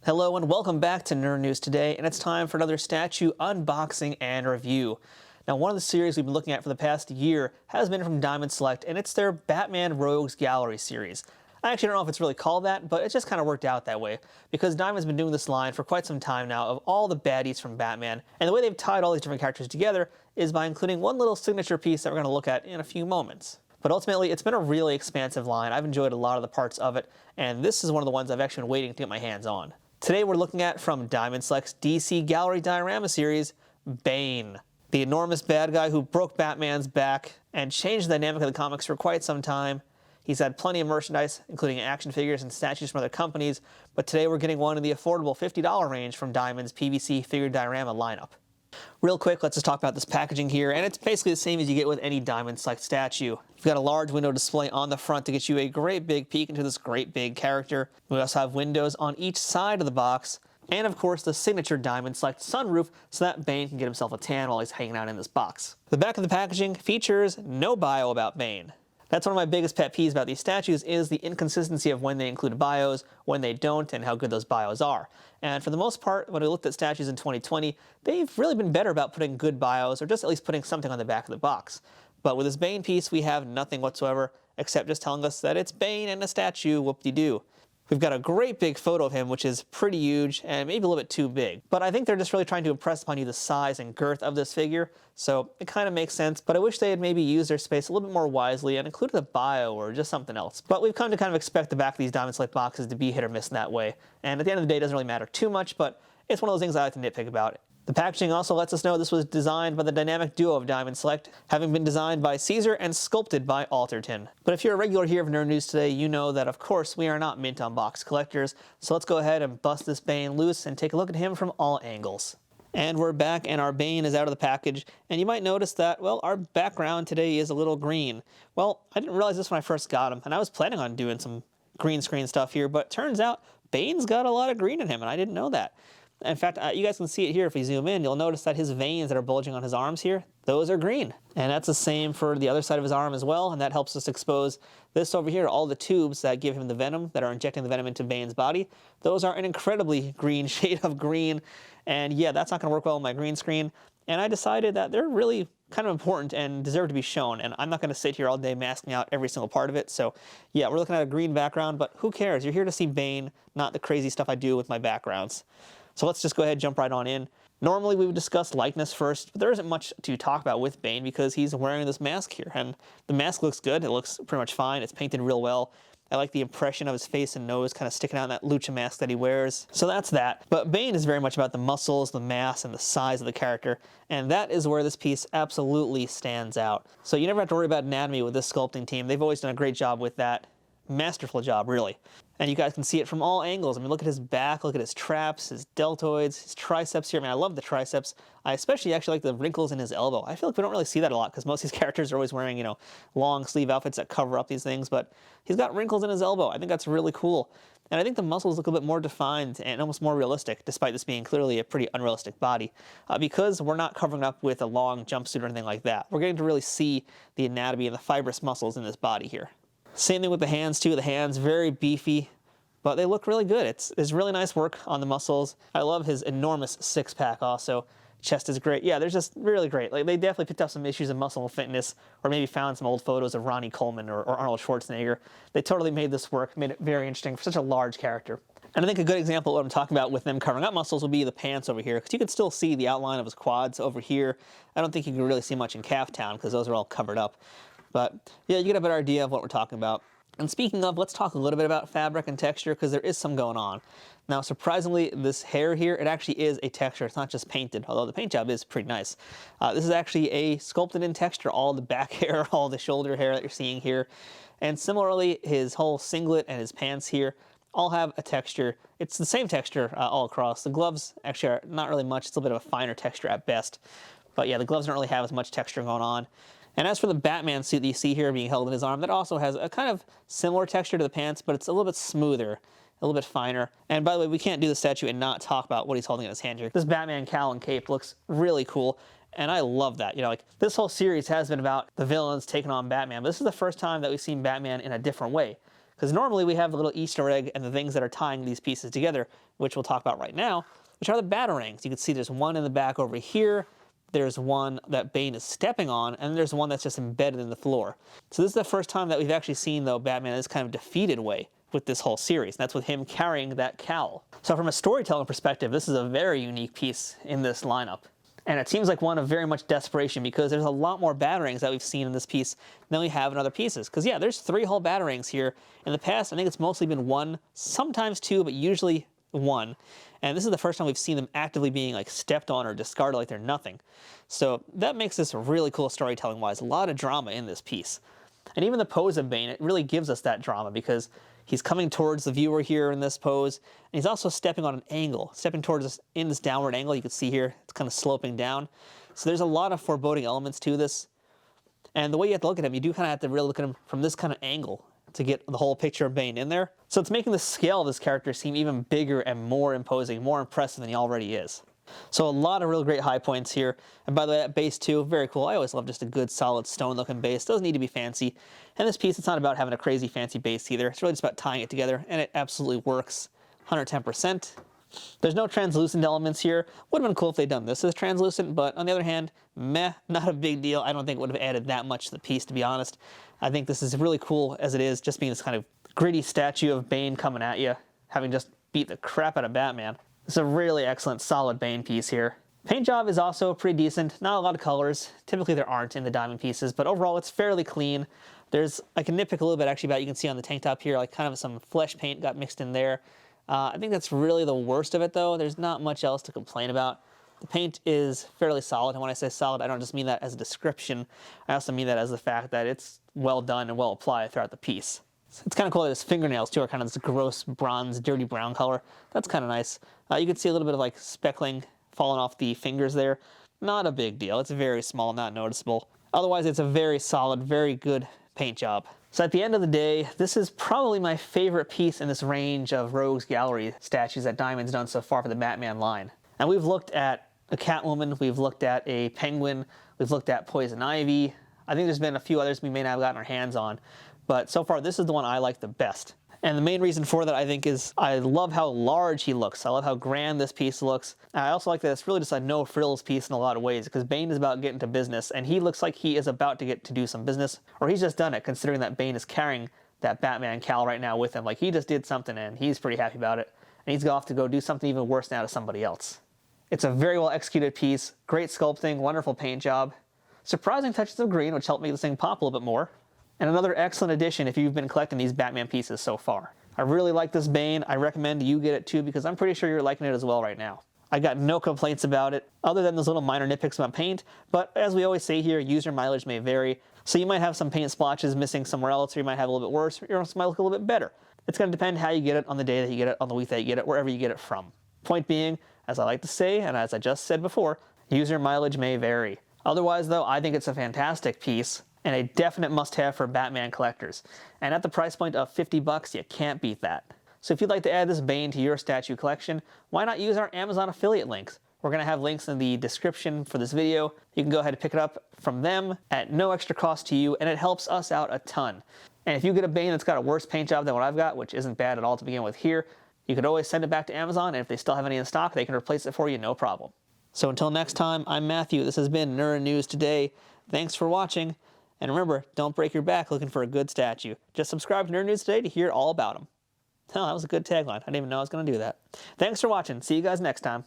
Hello and welcome back to Nerd News Today, and it's time for another statue unboxing and review. Now, one of the series we've been looking at for the past year has been from Diamond Select, and it's their Batman Rogues Gallery series. I actually don't know if it's really called that, but it just kind of worked out that way, because Diamond's been doing this line for quite some time now of all the baddies from Batman, and the way they've tied all these different characters together is by including one little signature piece that we're going to look at in a few moments. But ultimately, it's been a really expansive line. I've enjoyed a lot of the parts of it, and this is one of the ones I've actually been waiting to get my hands on. Today we're looking at, from Diamond Select's DC Gallery Diorama series, Bane. The enormous bad guy who broke Batman's back and changed the dynamic of the comics for quite some time. He's had plenty of merchandise, including action figures and statues from other companies, but today we're getting one in the affordable $50 range from Diamond's PVC figure diorama lineup. Real quick, let's just talk about this packaging here, and it's basically the same as you get with any Diamond Select statue. We've got a large window display on the front to get you a great big peek into this great big character. We also have windows on each side of the box, and of course the signature Diamond Select sunroof so that Bane can get himself a tan while he's hanging out in this box. The back of the packaging features no bio about Bane. That's one of my biggest pet peeves about these statues is the inconsistency of when they include bios, when they don't, and how good those bios are. And for the most part, when we looked at statues in 2020, they've really been better about putting good bios, or just at least putting something on the back of the box. But with this Bane piece, we have nothing whatsoever, except just telling us that it's Bane and a statue, whoop-de-doo. We've got a great big photo of him, which is pretty huge and maybe a little bit too big. But I think they're just really trying to impress upon you the size and girth of this figure, so it kind of makes sense. But I wish they had maybe used their space a little bit more wisely and included a bio or just something else. But we've come to kind of expect the back of these Diamond Select boxes to be hit or miss in that way. And at the end of the day, it doesn't really matter too much, but it's one of those things I like to nitpick about. The packaging also lets us know this was designed by the dynamic duo of Diamond Select, having been designed by Caesar and sculpted by Alterton. But if you're a regular here of Nerd News Today, you know that of course we are not mint on box collectors, so let's go ahead and bust this Bane loose and take a look at him from all angles. And we're back, and our Bane is out of the package, and you might notice that, well, our background today is a little green. Well, I didn't realize this when I first got him, and I was planning on doing some green screen stuff here, but turns out Bane's got a lot of green in him, and I didn't know that. In fact, you guys can see it here if we zoom in. You'll notice that his veins that are bulging on his arms here, those are green. And that's the same for the other side of his arm as well, and that helps us expose this over here, all the tubes that give him the venom, that are injecting the venom into Bane's body. Those are an incredibly green shade of green, and yeah, that's not going to work well on my green screen. And I decided that they're really kind of important and deserve to be shown, and I'm not going to sit here all day masking out every single part of it. So yeah, we're looking at a green background, but who cares? You're here to see Bane, not the crazy stuff I do with my backgrounds. So let's just go ahead and jump right on in. Normally we would discuss likeness first, but there isn't much to talk about with Bane because he's wearing this mask here, and the mask looks good. It looks pretty much fine. It's painted real well. I like the impression of his face and nose kind of sticking out in that lucha mask that he wears. So that's that. But Bane is very much about the muscles, the mass, and the size of the character, and that is where this piece absolutely stands out. So you never have to worry about anatomy with this sculpting team. They've always done a great job with that. Masterful job, really. And you guys can see it from all angles. I mean, look at his back, look at his traps, his deltoids, his triceps here. I mean, I love the triceps. I especially actually like the wrinkles in his elbow. I feel like we don't really see that a lot because most of these characters are always wearing, you know, long sleeve outfits that cover up these things, but he's got wrinkles in his elbow. I think that's really cool. And I think the muscles look a bit more defined and almost more realistic, despite this being clearly a pretty unrealistic body, because we're not covering up with a long jumpsuit or anything like that. We're getting to really see the anatomy and the fibrous muscles in this body here. Same thing with the hands too. The hands, very beefy, but they look really good. It's really nice work on the muscles. I love his enormous six-pack also. Chest is great. Yeah, they're just really great. Like, they definitely picked up some issues of muscle and fitness, or maybe found some old photos of Ronnie Coleman or Arnold Schwarzenegger. They totally made this work, made it very interesting for such a large character. And I think a good example of what I'm talking about with them covering up muscles would be the pants over here, because you can still see the outline of his quads over here. I don't think you can really see much in Calf Town, because those are all covered up. But yeah, you get a better idea of what we're talking about. And speaking of, let's talk a little bit about fabric and texture, because there is some going on. Now, surprisingly, this hair here, it actually is a texture. It's not just painted, although the paint job is pretty nice. This is actually a sculpted-in texture, all the back hair, all the shoulder hair that you're seeing here. And similarly, his whole singlet and his pants here all have a texture. It's the same texture all across. The gloves actually are not really much. It's a little bit of a finer texture at best. But yeah, the gloves don't really have as much texture going on. And as for the Batman suit that you see here being held in his arm, that also has a kind of similar texture to the pants, but it's a little bit smoother, a little bit finer. And by the way, we can't do the statue and not talk about what he's holding in his hand here. This Batman cowl and cape looks really cool, and I love that. You know, like, this whole series has been about the villains taking on Batman, but this is the first time that we've seen Batman in a different way. Because normally we have the little Easter egg and the things that are tying these pieces together, which we'll talk about right now, which are the batarangs. You can see there's one in the back over here, there's one that Bane is stepping on, and there's one that's just embedded in the floor. So this is the first time that we've actually seen, though, Batman in this kind of defeated way with this whole series. That's with him carrying that cowl. So from a storytelling perspective, this is a very unique piece in this lineup. And it seems like one of very much desperation because there's a lot more batarangs that we've seen in this piece than we have in other pieces. Because yeah, there's 3 whole batarangs here. In the past, I think it's mostly been 1, sometimes 2, but usually 1. And this is the first time we've seen them actively being like stepped on or discarded like they're nothing. So that makes this really cool storytelling-wise. A lot of drama in this piece. And even the pose of Bane, it really gives us that drama because he's coming towards the viewer here in this pose, and he's also stepping on an angle, stepping towards us in this downward angle. You can see here, it's kind of sloping down. So there's a lot of foreboding elements to this. And the way you have to look at him, you do kind of have to really look at him from this kind of angle to get the whole picture of Bane in there. So it's making the scale of this character seem even bigger and more imposing, more impressive than he already is. So a lot of real great high points here. And by the way, that base too, very cool. I always love just a good solid stone looking base. Doesn't need to be fancy. And this piece, it's not about having a crazy fancy base either. It's really just about tying it together, and it absolutely works 110%. There's no translucent elements here. Would have been cool if they'd done this as translucent, but on the other hand, meh, not a big deal. I don't think it would have added that much to the piece, to be honest. I think this is really cool as it is, just being this kind of gritty statue of Bane coming at you, having just beat the crap out of Batman. It's a really excellent, solid Bane piece here. Paint job is also pretty decent. Not a lot of colors. Typically there aren't in the diamond pieces, but overall it's fairly clean. There's, I can nitpick a little bit actually about, you can see on the tank top here, like kind of some flesh paint got mixed in there. I think that's really the worst of it though. There's not much else to complain about. The paint is fairly solid, and when I say solid, I don't just mean that as a description. I also mean that as the fact that it's well done and well applied throughout the piece. It's kind of cool that his fingernails too are kind of this gross bronze, dirty brown color. That's kind of nice. You can see a little bit of like speckling falling off the fingers there. Not a big deal. It's very small, not noticeable. Otherwise, it's a very solid, very good paint job. So at the end of the day, this is probably my favorite piece in this range of Rogues Gallery statues that Diamond's done so far for the Batman line. And we've looked at a Catwoman, we've looked at a Penguin, we've looked at Poison Ivy. I think there's been a few others we may not have gotten our hands on. But so far, this is the one I like the best. And the main reason for that, I think, is I love how large he looks. I love how grand this piece looks. And I also like that it's really just a no-frills piece in a lot of ways, because Bane is about getting to business, and he looks like he is about to get to do some business, or he's just done it, considering that Bane is carrying that Batman cowl right now with him. Like, he just did something, and he's pretty happy about it. And he's off to go do something even worse now to somebody else. It's a very well-executed piece, great sculpting, wonderful paint job, surprising touches of green, which helped make this thing pop a little bit more. And another excellent addition if you've been collecting these Batman pieces so far. I really like this Bane. I recommend you get it too, because I'm pretty sure you're liking it as well right now. I got no complaints about it, other than those little minor nitpicks about paint, but as we always say here, user mileage may vary. So you might have some paint splotches missing somewhere else, or you might have a little bit worse, or yours might look a little bit better. It's going to depend how you get it, on the day that you get it, on the week that you get it, wherever you get it from. Point being, as I like to say, and as I just said before, user mileage may vary. Otherwise though, I think it's a fantastic piece, and a definite must-have for Batman collectors. And at the price point of $50, you can't beat that. So if you'd like to add this Bane to your statue collection, why not use our Amazon affiliate links? We're going to have links in the description for this video. You can go ahead and pick it up from them at no extra cost to you, and it helps us out a ton. And if you get a Bane that's got a worse paint job than what I've got, which isn't bad at all to begin with here, you could always send it back to Amazon, and if they still have any in stock, they can replace it for you, no problem. So until next time, I'm Matthew. This has been Nerd News Today. Thanks for watching. And remember, don't break your back looking for a good statue. Just subscribe to Nerd News Today to hear all about them. Oh, that was a good tagline. I didn't even know I was going to do that. Thanks for watching. See you guys next time.